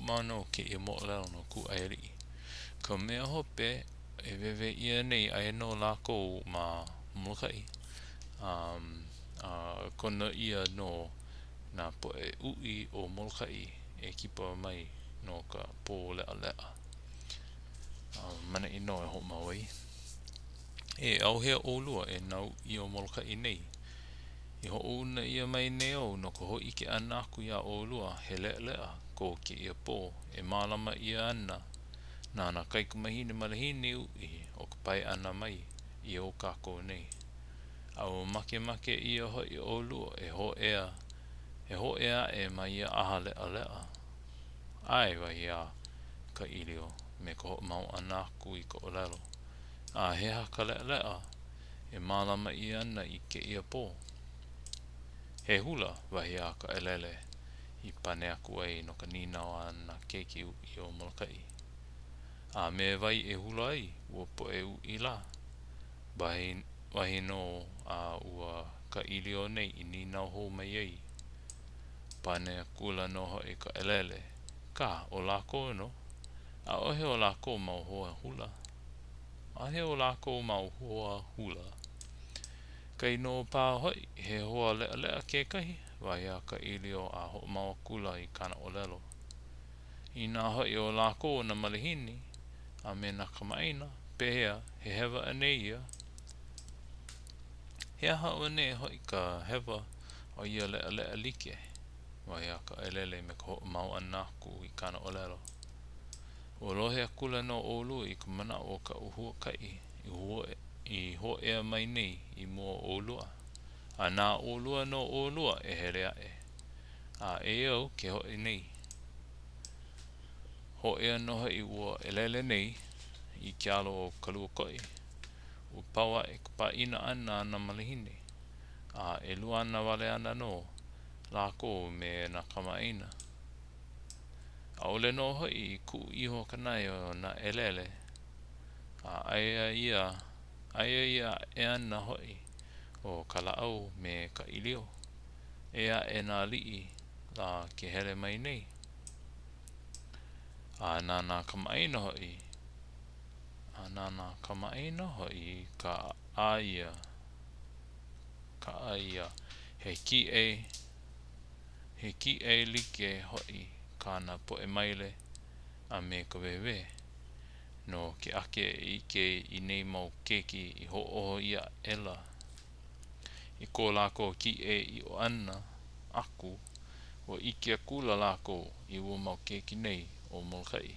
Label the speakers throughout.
Speaker 1: mano ke ia mo leo no ku aeri. Ka mea hope e wewe ia nei ai no lako ma mulukai. Kona ia no na po e ui o mulukai e kipa mai no ka po lea lea. Mana ino e ho mawai. E au hea olua e nau i o mulukai nei. I ho una ia mai neo no ko ho ike ana aku ia olua he lea lea ko ke ia po e malama ia ana. Nana kaiku mahine malahini ui o ka pai ana mai i o kako nei. Au make ia hoi olua e ho ea e mai ia aha lea lea. Ai wa ia ka ilio me ko mau anaku i ko olelo. A he haka lea lea e malama ia ana i ke ia po. He hula wa ia ka elele i pane aku ai no ka ninau ana keiki i o Molokai. A me vai e hula ai ua po e i la. Wahi no a ua ka ilio nei i ninau ho mai ai. Pane akula no hoi ka elele. Ka o lako no. A ohe o lako mau hoa hula. A he o lako mau hoa hula. Kai no pā hoi he hoa lea lea ke kahi. Waia ka ilio a ho mau kula i kana o lelo. I nā hoi o lako na malihini. A me na kamaina. Pehea he hewa ane ia. He aha o ne hoi ka hewa o ia lea lea like. Waia ka elele me ka ho mau anaku i kana o lelo. O lohe akula no olu i ka mana o ka uhua kai. I ho ea mai nei i mua olua. A nā olua no olua e herea e. A e au ke hoi nei. Ho ea noha i ua elele nei i ke alo o kalua koi. U paua e ka paina ana na malihini. A e lua ana wale ana no lako me na kamaina. A ole no hoi ku iho kanai o na elele. A aia ia e ana hoi o kalaau me ka ilio. Ea e nā lii la ke hele mai nei. A nāna kamaina hoi. A nāna kamaina hoi ka aia. Ka aia. He ki e like hoi kāna po e maile a me ka wewe. No ke ake ike i nei mau keki i ho oho ia ela. I ko lako ki e i o ana aku o ike kula lako i ua mau keki nei o Molokai.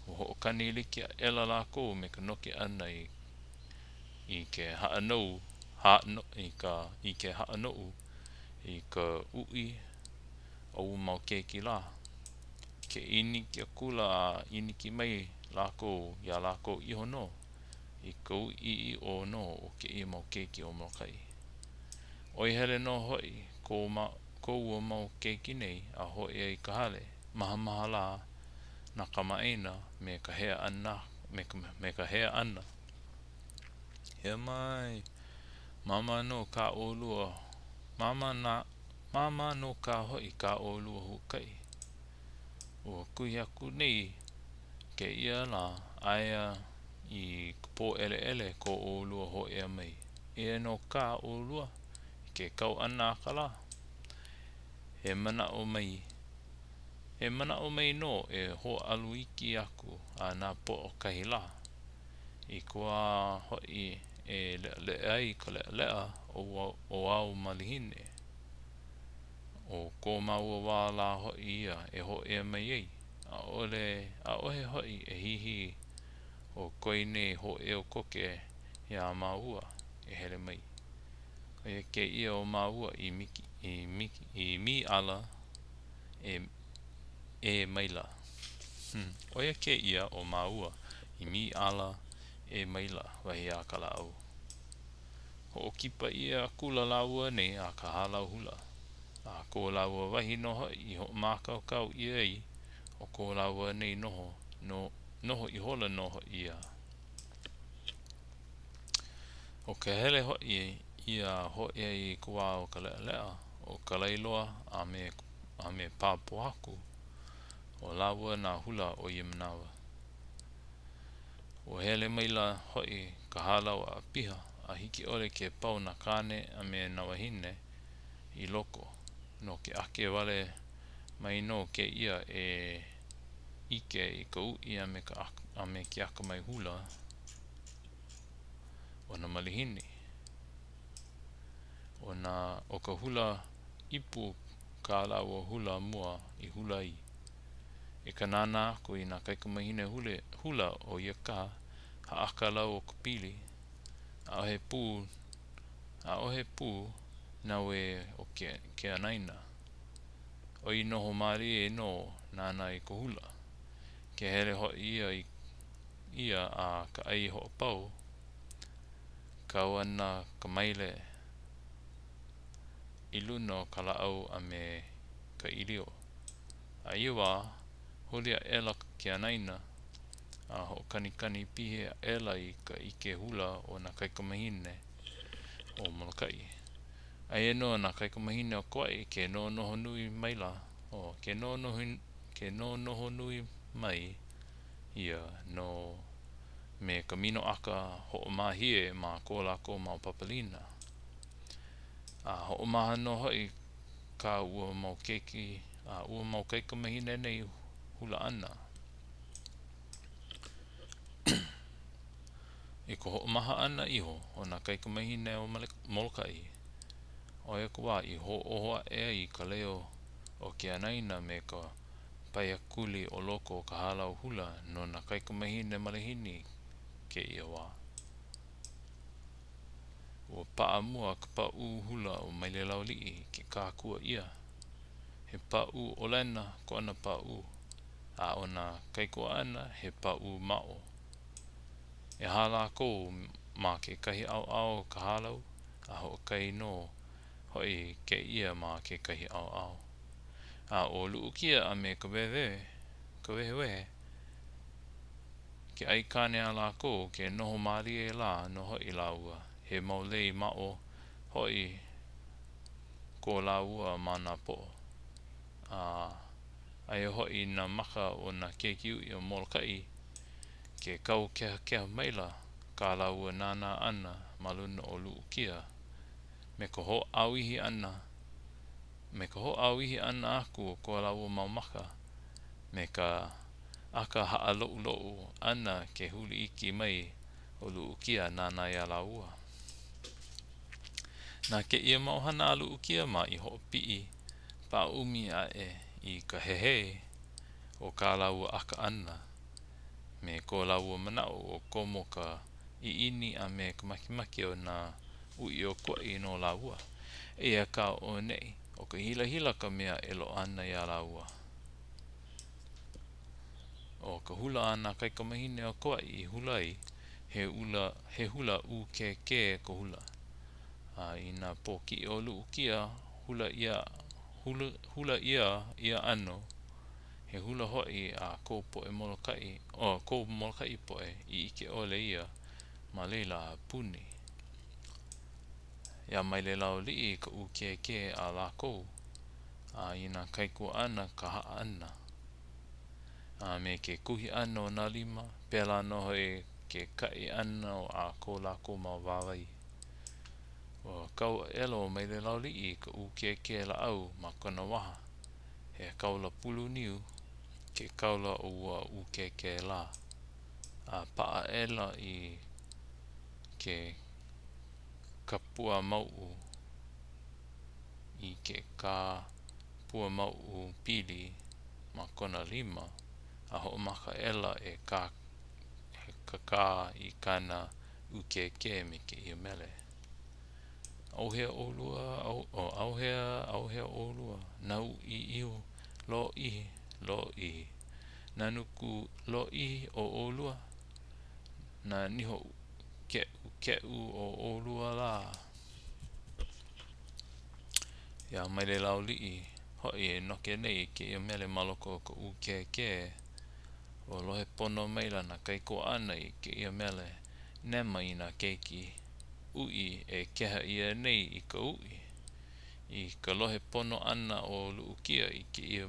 Speaker 1: O ho kani like ela lako me ka noke ana i ke haanou i ke haanou i ka ui o mau keki la. Ke iniki kula a iniki mai lako ia lako iho no. I kou I o no o ke I mau keki o Molokai. Oi hele no hoi ko ua mau keki nei a hoi e I ka hale. Maha la na kamaina me ka hea ana. Me ka hea ana. He mai. Mama no ka olua. Mama no ka hoi ka olua hukai. Ua kui aku nei ke ia la aia I po ele ko olua ho ea mai. E no ka olua ke kau ana kala. He mana o mai. He mana o mai no e ho aluiki aku a nā po o kahi la. I kua hoi e le ai ka lea o au malihine. O ko maua wā la hoi ia e ho ea mai ei. A ohe hoi e hihi o koine ho eo koke ia maua e hele mai. E ke ia o maua I mi ala e maila. Oia ke ia o maua I mi ala e maila wahi a ka lau. Ho kipa ia kula laua nei a ka halau hula. A ko laua wahi noho I ho mākaukau ia I o ko laua nei noho I hola noho ia. O ke hele hoi ia hoi I kua o ka lea lea o ka leiloa a me papo aku. O lawa nā hula o ia manawa. O hele maila hoi ka halau a piha a hiki ole ke pau na kane a me na wahine I loko no ke ake wale mai no ke ia e ike I ka ui a me ke aka mai hula o na malihini o ka hula ipu ka ala o hula mua I hula I e ka nana ko I na kaikamahine hula o ia ka haaka lau o ka pili a ohe pū na we o ke anaina o I noho mari e no nana I ka hula ke hele hoi ia a ka ai ho pau kau ana ka maile I luna o ka laau a me ka ilio a iwa huli a ela ke anaina a ho kanikani pihe a ela I ka ike hula o na kaikamahine o Molokai a no na kaikamahine o Kauai ke no noho nui maila o ke no noho nui mai ia no me ka mino aka hoʻomahie ma ko lako mau papalina a hoʻomaha no hoi ka ua mau keiki a ua mau kaikamahine nei hula ana I ko hoʻomaha ana iho o na kaikamahine o Molokai o ia ka wā I hoʻoho I ka leo o ke anaina me ka paiakuli o loko o ka halau hula no na kaikamahine malihini ke ia wā ua paa mua ka pa'u hula o Mailelao li'i ke kākua ia he pa'u olena ko ana pa'u a ona kaikua ana he pa'u ma'o e hala ko ma ke kahi au ka halau a hoʻokai no hoi ke ia ma ke kahi au a o luʻukia a me ka wehewehe ke ai kane a lako ke noho malie la no hoi laua he maulei ma'o hoi ko laua ma nā poʻo ai hoi na maka o na keiki uʻi o Molokai ke kau keha maila ka laua nana ana ma luna o luʻukia me ka hoʻāwihi ana aku o ko laua mau maka me ka aka haʻa loʻuloʻu ana ke huli iki mai o luʻukia nana ia laua na keia mau hana a luʻukia ma I hoʻopiʻi pāʻumi aʻe I ka hehe o ka laua aka ana me ko laua manaʻo o komo ka iʻini a me ka makemake o nā uʻi o Kauai no laua eia ka o neʻi o ka hilahila ka mea e loʻa ana ia laua o ka hula ana kaikamahine o Kauai I hula ai he hula ukeke ka hula a I nā pōkiʻi o luʻukia hula ia ano he hula hoʻi a kou poʻe Molokai kou Molokai poʻe I ike ole ia ma leila a puni ia Mailelao liʻi ka ukeke a lākou a I nā kaikua ana ka haʻa ana a me ke kuhi ana o nā lima pēlā no hoi ke kaʻi ana o a ko lākou mau wāwai ua kau elo Mailelao liʻi ka ukeke laʻau ma kona waha he kaula pulu niu ke kaula o ua ukeke la a paʻa ela I ke kapua mauʻu I ke kapua mauʻu pili ma kona lima a hoʻomaka ela he ka I kana ukeke me keia mele ʻauhea ʻolua na uʻi iho lōʻihi na nuku lōʻihi o ʻolua na niho keʻu o ʻolua la ia Mailelao liʻi hoʻi e noke nei keia mele ma loko o ka ukeke o lohe pono maila na kaikuaʻana I keia mele nema I nā keiki uʻi e keha ia nei I ka uʻi I ka lohe pono ana o luʻukia I keia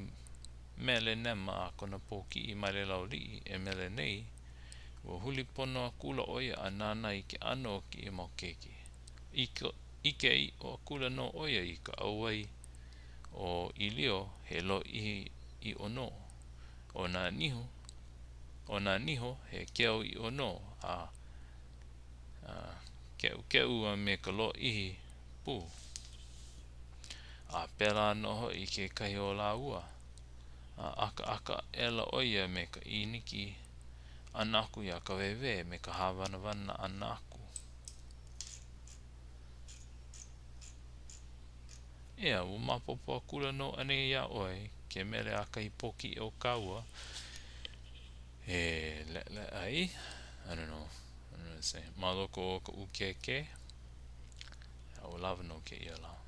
Speaker 1: mele nema a kona pōki I mai le lauli e mele nei ua huli pono a kula oia a nana I ke ano ki I mau keke. Ike I o kula no oia I ka auai o Ilio he lo I ono o nā niho he keo I ono a keu me ka lo ihi pū a pela noho I ke kai o la ua a aka ela oia me ka iniki anaku ya ka wewe me ka hawana anaku ea u mapopo kula no ane ya oi ke mele a kai poki o kaua le ai I don't know say maloko o ka ukeke o lava no ke ia la